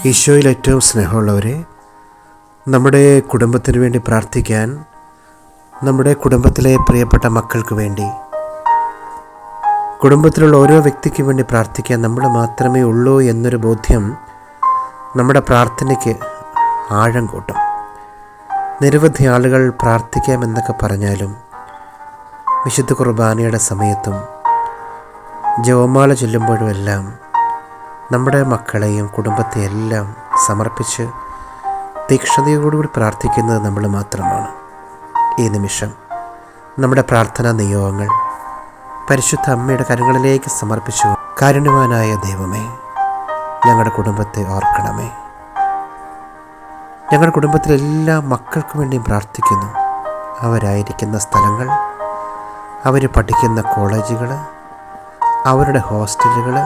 ഈശോയിൽ ഏറ്റവും സ്നേഹമുള്ളവരെ, നമ്മുടെ കുടുംബത്തിന് വേണ്ടി പ്രാർത്ഥിക്കാൻ, നമ്മുടെ കുടുംബത്തിലെ പ്രിയപ്പെട്ട മക്കൾക്ക് വേണ്ടി, കുടുംബത്തിലുള്ള ഓരോ വ്യക്തിക്ക് വേണ്ടി പ്രാർത്ഥിക്കാൻ നമ്മൾ മാത്രമേ ഉള്ളൂ എന്നൊരു ബോധ്യം നമ്മുടെ പ്രാർത്ഥനയ്ക്ക് ആഴം കൂട്ടും. നിരവധി ആളുകൾ പ്രാർത്ഥിക്കാമെന്നൊക്കെ പറഞ്ഞാലും വിശുദ്ധ കുർബാനയുടെ സമയത്തും ജപമാല ചൊല്ലുമ്പോഴുമെല്ലാം നമ്മുടെ മക്കളെയും കുടുംബത്തെയെല്ലാം സമർപ്പിച്ച് തീക്ഷ്ണതയോടുകൂടി പ്രാർത്ഥിക്കുന്നത് നമ്മൾ മാത്രമാണ്. ഈ നിമിഷം നമ്മുടെ പ്രാർത്ഥനാ നിയോഗങ്ങൾ പരിശുദ്ധ അമ്മയുടെ കരങ്ങളിലേക്ക് സമർപ്പിച്ചു. കാരുണ്യവാനായ ദൈവമേ, ഞങ്ങളുടെ കുടുംബത്തെ ഓർക്കണമേ. ഞങ്ങളുടെ കുടുംബത്തിലെ എല്ലാ മക്കൾക്ക് വേണ്ടിയും പ്രാർത്ഥിക്കുന്നു. അവരായിരിക്കുന്ന സ്ഥലങ്ങൾ, അവർ പഠിക്കുന്ന കോളേജുകൾ, അവരുടെ ഹോസ്റ്റലുകൾ,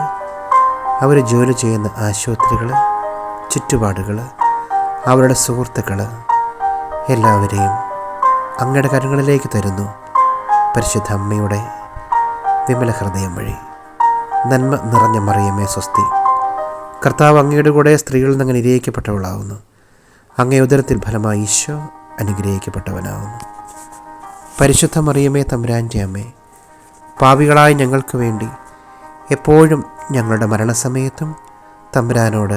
അവർ ജോലി ചെയ്യുന്ന ആശുപത്രികൾ, ചുറ്റുപാടുകൾ, അവരുടെ സുഹൃത്തുക്കൾ, എല്ലാവരെയും അങ്ങയുടെ കരങ്ങളിലേക്ക് തരുന്നു. പരിശുദ്ധ അമ്മയുടെ വിമല ഹൃദയം വഴി. നന്മ നിറഞ്ഞ മറിയമേ സ്വസ്തി. കർത്താവ് അങ്ങയുടെ കൂടെ സ്ത്രീകളിൽ നിന്ന് അനുഗ്രഹിക്കപ്പെട്ടവളാകുന്നു. അങ്ങേ ഉദരത്തിൽ ഫലമായി ഈശോ അനുഗ്രഹിക്കപ്പെട്ടവനാകുന്നു. പരിശുദ്ധ മറിയമേ തമ്പുരാൻ്റെ അമ്മേ, പാപികളായ ഞങ്ങൾക്ക് വേണ്ടി എപ്പോഴും ഞങ്ങളുടെ മരണസമയത്തും തമ്പുരാനോട്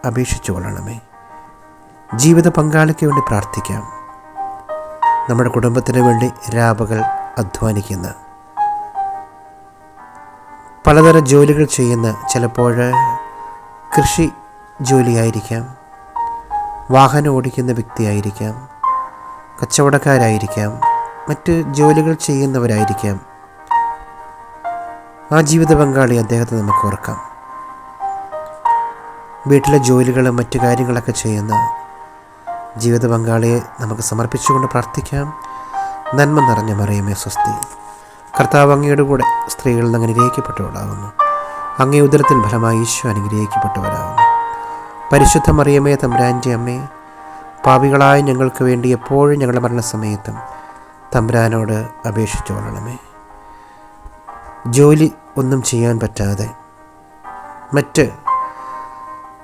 അപേക്ഷിച്ചു കൊള്ളണമേ. ജീവിത പങ്കാളിക്ക് വേണ്ടി പ്രാർത്ഥിക്കാം. നമ്മുടെ കുടുംബത്തിന് വേണ്ടി രാപകൽ അധ്വാനിക്കുന്ന, പലതരം ജോലികൾ ചെയ്യുന്ന, ചിലപ്പോൾ കൃഷി ജോലിയായിരിക്കാം, വാഹനം ഓടിക്കുന്ന വ്യക്തിയായിരിക്കാം, കച്ചവടക്കാരായിരിക്കാം, മറ്റ് ജോലികൾ ചെയ്യുന്നവരായിരിക്കാം. ആ ജീവിത പങ്കാളി അദ്ദേഹത്തെ നമുക്ക് ഓർക്കാം. വീട്ടിലെ ജോലികളും മറ്റു കാര്യങ്ങളൊക്കെ ചെയ്യുന്ന ജീവിത പങ്കാളിയെ നമുക്ക് സമർപ്പിച്ചുകൊണ്ട് പ്രാർത്ഥിക്കാം. നന്മ നിറഞ്ഞ മറിയമേ സ്വസ്തി. കർത്താവ് അങ്ങയുടെ കൂടെ സ്ത്രീകളിൽ നിന്ന് അനുഗ്രഹിക്കപ്പെട്ടവളാകുന്നു. അങ്ങേ ഉദരത്തിൻ ഫലമായി ഈശോ അനുഗ്രഹിക്കപ്പെട്ടവരാകുന്നു. പരിശുദ്ധ മറിയമേ തമ്പുരാൻ്റെ അമ്മേ, പാപികളായ ഞങ്ങൾക്ക് വേണ്ടി എപ്പോഴും ഞങ്ങളുടെ മരണസമയത്തും തമ്പുരാനോട് അപേക്ഷിച്ചു കൊള്ളണമേ. ജോലി ഒന്നും ചെയ്യാൻ പറ്റാതെ, മറ്റ്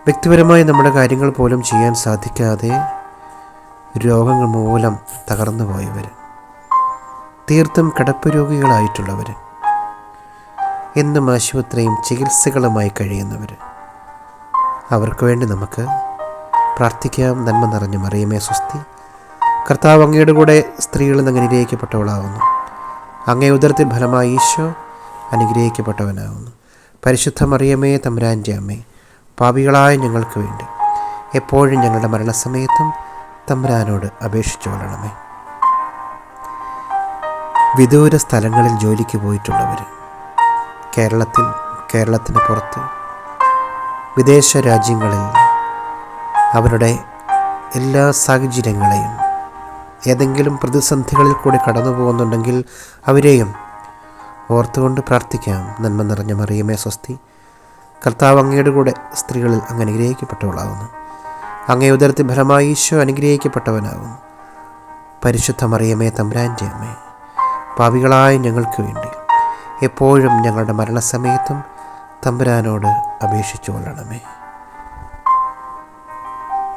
വ്യക്തിപരമായി നമ്മുടെ കാര്യങ്ങൾ പോലും ചെയ്യാൻ സാധിക്കാതെ രോഗങ്ങൾ മൂലം തകർന്നു പോയവർ, തീർത്തും കിടപ്പ് രോഗികളായിട്ടുള്ളവർ, എന്നും ആശുപത്രിയും ചികിത്സകളുമായി കഴിയുന്നവർ, അവർക്ക് വേണ്ടി നമുക്ക് പ്രാർത്ഥിക്കാം. നന്മ നിറഞ്ഞ മറിയമേ സ്വസ്തി. കർത്താവ് അങ്ങയുടെ കൂടെ സ്ത്രീകളിൽ നിന്ന് അനുഗ്രഹിക്കപ്പെട്ടവളാകുന്നു. അങ്ങേ ഉദരത്തിൽ ഫലമായി ഈശോ അനുഗ്രഹിക്കപ്പെട്ടവനാകുന്നു. പരിശുദ്ധ മറിയമേ തമ്പുരാൻ്റെ അമ്മേ, പാപികളായ ഞങ്ങൾക്ക് വേണ്ടി എപ്പോഴും ഞങ്ങളുടെ മരണസമയത്തും തമ്പുരാനോട് അപേക്ഷിച്ചു കൊള്ളണമേ. വിദൂര സ്ഥലങ്ങളിൽ ജോലിക്ക് പോയിട്ടുള്ളവർ, കേരളത്തിന് പുറത്ത്, വിദേശ രാജ്യങ്ങളിൽ അവരുടെ എല്ലാ സാഹചര്യങ്ങളെയും, ഏതെങ്കിലും പ്രതിസന്ധികളിൽ കൂടി കടന്നു പോകുന്നുണ്ടെങ്കിൽ അവരെയും ഓർത്തുകൊണ്ട് പ്രാർത്ഥിക്കാം. നന്മ നിറഞ്ഞ മറിയമേ സ്വസ്തി. കർത്താവ് അങ്ങയുടെ കൂടെ സ്ത്രീകളിൽ അങ്ങ് അനുഗ്രഹിക്കപ്പെട്ടവളാകുന്നു. അങ്ങേ ഉദരത്തിൽ ഫലമായി ഈശോ അനുഗ്രഹിക്കപ്പെട്ടവനാകുന്നു. പരിശുദ്ധ മറിയമേ തമ്പുരാൻ്റെ അമ്മേ, പാപികളായ ഞങ്ങൾക്ക് വേണ്ടി എപ്പോഴും ഞങ്ങളുടെ മരണസമയത്തും തമ്പുരാനോട് അപേക്ഷിച്ചു കൊള്ളണമേ.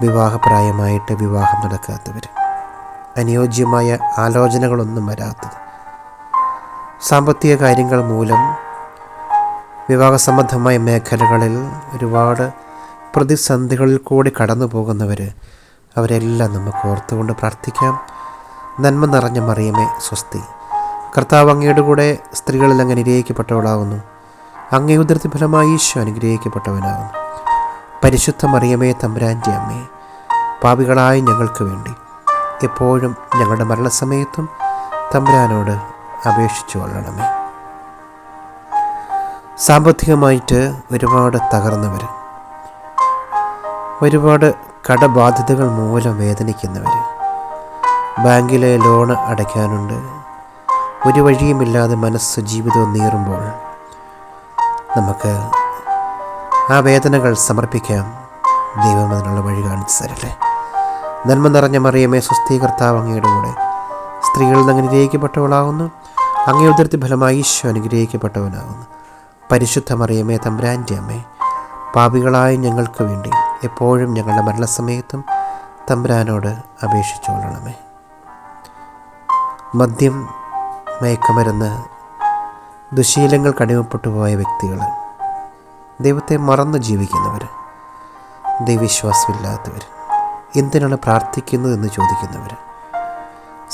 വിവാഹപ്രായമായിട്ട് വിവാഹം നടക്കാത്തവർ, അനുയോജ്യമായ ആലോചനകളൊന്നും വരാത്തത്, സാമ്പത്തിക കാര്യങ്ങൾ മൂലം വിവാഹ സംബന്ധമായ മേഖലകളിൽ ഒരുപാട് പ്രതിസന്ധികളിൽ കൂടി കടന്നു പോകുന്നവർ, അവരെല്ലാം നമുക്ക് ഓർത്തുകൊണ്ട് പ്രാർത്ഥിക്കാം. നന്മ നിറഞ്ഞ മറിയമേ സ്വസ്തി. കർത്താവ് അങ്ങയുടെ കൂടെ സ്ത്രീകളിൽ അങ്ങ് അനുഗ്രഹിക്കപ്പെട്ടവളാകുന്നു. അങ്ങേ ഉദരത്തിൽ ഫലമായി ഈശോ അനുഗ്രഹിക്കപ്പെട്ടവനാകുന്നു. പരിശുദ്ധ മറിയമേ തമ്പുരാൻ്റെ അമ്മേ, പാപികളായ ഞങ്ങൾക്ക് വേണ്ടി എപ്പോഴും ഞങ്ങളുടെ മരണസമയത്തും തമ്പുരാനോട് അപേക്ഷിച്ചു കൊള്ളണമേ. സാമ്പത്തികമായിട്ട് ഒരുപാട് തകർന്നവർ, ഒരുപാട് കടബാധ്യതകൾ മൂലം വേദനിക്കുന്നവർ, ബാങ്കിലെ ലോണ് അടയ്ക്കാനുണ്ട്, ഒരു വഴിയുമില്ലാതെ മനസ്സ് ജീവിതവും നീറുമ്പോൾ നമുക്ക് ആ വേദനകൾ സമർപ്പിക്കാം. ദൈവം അതിനുള്ള വഴി കാണിച്ചു തരട്ടെ. നന്മ നിറഞ്ഞ മറിയമേ സ്വസ്തി. കർത്താവ് അങ്ങയുടെ കൂടെ സ്ത്രീകളിൽ നിന്ന് അനുഗ്രഹിക്കപ്പെട്ടവളാകുന്നു. അങ്ങേ ഉദരത്തിൽ ഫലമായി ഈശോ അനുഗ്രഹിക്കപ്പെട്ടവനാകുന്നു. പരിശുദ്ധ മറിയമേ തമ്പുരാൻ്റെ അമ്മേ, പാപികളായ ഞങ്ങൾക്ക് വേണ്ടി എപ്പോഴും ഞങ്ങളുടെ മരണസമയത്തും തമ്പുരാനോട് അപേക്ഷിച്ചുകൊള്ളണമേ. മദ്യം, മയക്കുമരുന്ന്, ദുശീലങ്ങൾക്ക് അടിമപ്പെട്ടു പോയ വ്യക്തികൾ, ദൈവത്തെ മറന്ന് ജീവിക്കുന്നവർ, ദൈവവിശ്വാസമില്ലാത്തവർ, എന്തിനാണ് പ്രാർത്ഥിക്കുന്നതെന്ന് ചോദിക്കുന്നവർ,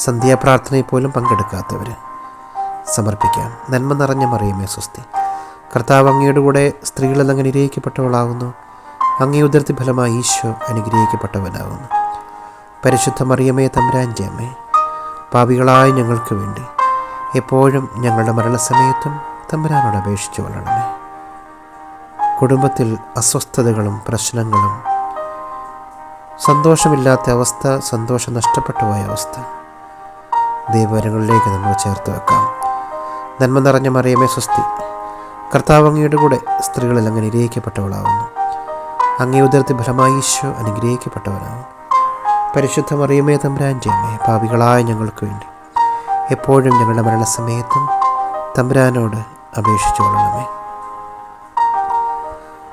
സന്ധ്യാപ്രാർത്ഥനയിൽ പോലും പങ്കെടുക്കാത്തവർ സമർപ്പിക്കാം. നന്മ നിറഞ്ഞ മറിയമേ സ്വസ്തി, കർത്താവ് അങ്ങയുടെ കൂടെ സ്ത്രീകളിൽ അങ്ങ് അനുഗ്രഹിക്കപ്പെട്ടവളാകുന്നു. അങ്ങേ ഉദരത്തിൻ ഫലമായി ഈശോ അനുഗ്രഹിക്കപ്പെട്ടവനാകുന്നു. പരിശുദ്ധ മറിയമേ തമ്പുരാൻ്റെ അമ്മേ, പാപികളായ ഞങ്ങൾക്ക് വേണ്ടി എപ്പോഴും ഞങ്ങളുടെ മരണസമയത്തും തമ്പുരാനോട് അപേക്ഷിച്ചു കൊള്ളണമേ. കുടുംബത്തിൽ അസ്വസ്ഥതകളും പ്രശ്നങ്ങളും, സന്തോഷമില്ലാത്ത അവസ്ഥ, സന്തോഷം നഷ്ടപ്പെട്ടു പോയ അവസ്ഥ, ദൈവവരങ്ങളിലേക്ക് നമ്മൾ ചേർത്ത് വെക്കാം. നന്മ നിറഞ്ഞ മറിയമേ സ്വസ്തി, കർത്താവ് അങ്ങയുടെ കൂടെ സ്ത്രീകളിൽ അങ്ങ് അനുഗ്രഹിക്കപ്പെട്ടവളാകുന്നു. അങ്ങേ ഉദരത്തിൻ ഫലമായി ഈശോ അനുഗ്രഹിക്കപ്പെട്ടവനാകുന്നു. പരിശുദ്ധ മറിയമേ തമ്പുരാൻ്റെ അമ്മേ, പാപികളായ ഞങ്ങൾക്ക് വേണ്ടി എപ്പോഴും ഞങ്ങളുടെ മരണസമയത്തും തമ്പുരാനോട് അപേക്ഷിച്ചു കൊള്ളണമേ.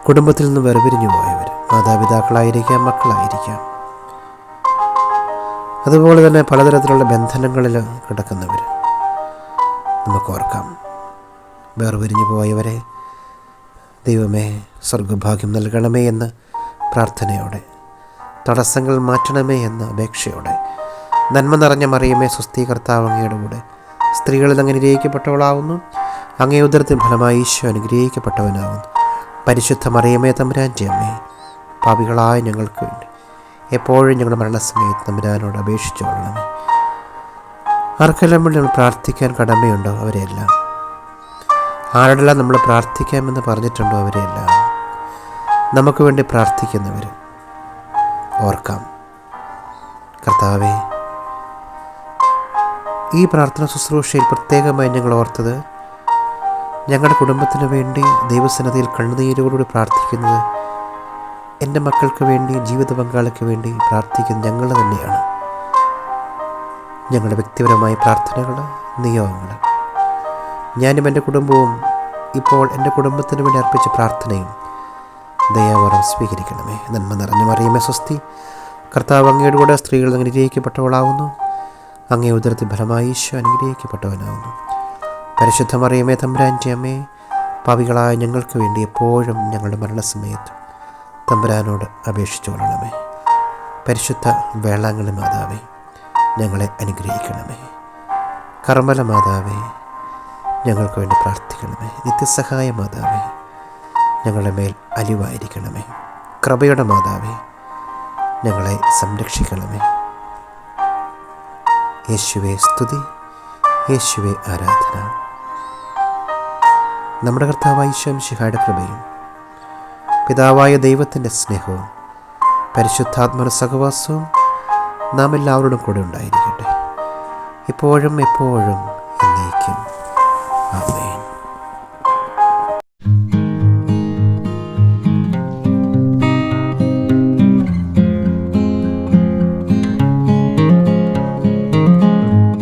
കുടുംബത്തിൽ നിന്ന് വേർപിരിഞ്ഞു പോയവർ, മാതാപിതാക്കളായിരിക്കാം, മക്കളായിരിക്കാം, അതുപോലെ തന്നെ പലതരത്തിലുള്ള ബന്ധനങ്ങളിൽ കിടക്കുന്നവർ നമുക്ക് ഓർക്കാം. വേർപിരിഞ്ഞു പോയവരെ ദൈവമേ സ്വർഗഭാഗ്യം നൽകണമേ എന്ന പ്രാർത്ഥനയോടെ, തടസ്സങ്ങൾ മാറ്റണമേ എന്ന അപേക്ഷയോടെ, നന്മ നിറഞ്ഞ മറിയമേ സ്വസ്തി, കർത്താവ് അങ്ങയുടെ കൂടെ സ്ത്രീകളിൽ അങ്ങ് അനുഗ്രഹിക്കപ്പെട്ടവളാവുന്നു. അങ്ങേ ഉദരത്തിൻ ഫലമായി ഈശോ അനുഗ്രഹിക്കപ്പെട്ടവനാകുന്നു. പരിശുദ്ധ മറിയമേ തമ്പുരാൻ്റെ അമ്മേ, പാപികളായ ഞങ്ങൾക്ക് വേണ്ടി എപ്പോഴും ഞങ്ങളുടെ മരണസമയത്ത് തമ്പുരാനോട് അപേക്ഷിച്ചു കൊള്ളണമേ. ആർക്കെല്ലാം വേണ്ടി നമ്മൾ പ്രാർത്ഥിക്കാൻ കടമയുണ്ടോ അവരെയെല്ലാം, ആരോടെല്ലാം നമ്മൾ പ്രാർത്ഥിക്കാമെന്ന് പറഞ്ഞിട്ടുണ്ടോ അവരെയെല്ലാം നമുക്ക് വേണ്ടി പ്രാർത്ഥിക്കുന്നവർ ഓർക്കാം. കർത്താവേ, ഈ പ്രാർത്ഥന ശുശ്രൂഷയിൽ പ്രത്യേകമായി ഞങ്ങൾ ഓർത്തത്, ഞങ്ങളുടെ കുടുംബത്തിന് വേണ്ടി ദൈവസന്നിധിയിൽ കണ്ണുനീരോടുകൂടി പ്രാർത്ഥിക്കുന്നത്, എൻ്റെ മക്കൾക്ക് വേണ്ടി, ജീവിത പങ്കാളിക്ക് വേണ്ടി പ്രാർത്ഥിക്കുന്നത് ഞങ്ങൾ തന്നെയാണ്. ഞങ്ങളുടെ വ്യക്തിപരമായ പ്രാർത്ഥനകൾ, നിയോഗങ്ങൾ, ഞാനും എൻ്റെ കുടുംബവും ഇപ്പോൾ എൻ്റെ കുടുംബത്തിന് വേണ്ടി അർപ്പിച്ച പ്രാർത്ഥനയും ദയാവരം സ്വീകരിക്കണമേ. നന്മ നിറഞ്ഞ മറിയമേ സ്വസ്തി, കർത്താവ് അങ്ങയുടെ കൂടെ സ്ത്രീകൾ അനുഗ്രഹിക്കപ്പെട്ടവളാവുന്നു. അങ്ങേ ഉദരത്തിൻ ഫലമായി ഈശോ അനുഗ്രഹിക്കപ്പെട്ടവനാവുന്നു. പരിശുദ്ധ മറിയമേ തമ്പുരാൻ്റെ അമ്മേ, പാപികളായ ഞങ്ങൾക്ക് വേണ്ടി എപ്പോഴും ഞങ്ങളുടെ മരണസമയത്ത് തമ്പുരാനോട് അപേക്ഷിച്ചു കൊള്ളണമേ. പരിശുദ്ധ വേളാങ്കണ്ണി മാതാവേ, ഞങ്ങളെ അനുഗ്രഹിക്കണമേ. കർമ്മല മാതാവേ, ഞങ്ങൾക്ക് വേണ്ടി പ്രാർത്ഥിക്കണമേ. നിത്യസഹായ മാതാവേ, ഞങ്ങളുടെ മേൽ അലിവായിരിക്കണമേ. കൃപയുടെ മാതാവേ, ഞങ്ങളെ സംരക്ഷിക്കണമേ. യേശുവേ സ്തുതി, യേശുവേ ആരാധന. നമ്മുടെ കർത്താവായ ഈശോ മിശിഹായുടെ കൃപയും പിതാവായ ദൈവത്തിൻ്റെ സ്നേഹവും പരിശുദ്ധാത്മന സഹവാസവും നാം എല്ലാവരോടും കൂടെ ഉണ്ടായിരിക്കട്ടെ, ഇപ്പോഴും എപ്പോഴും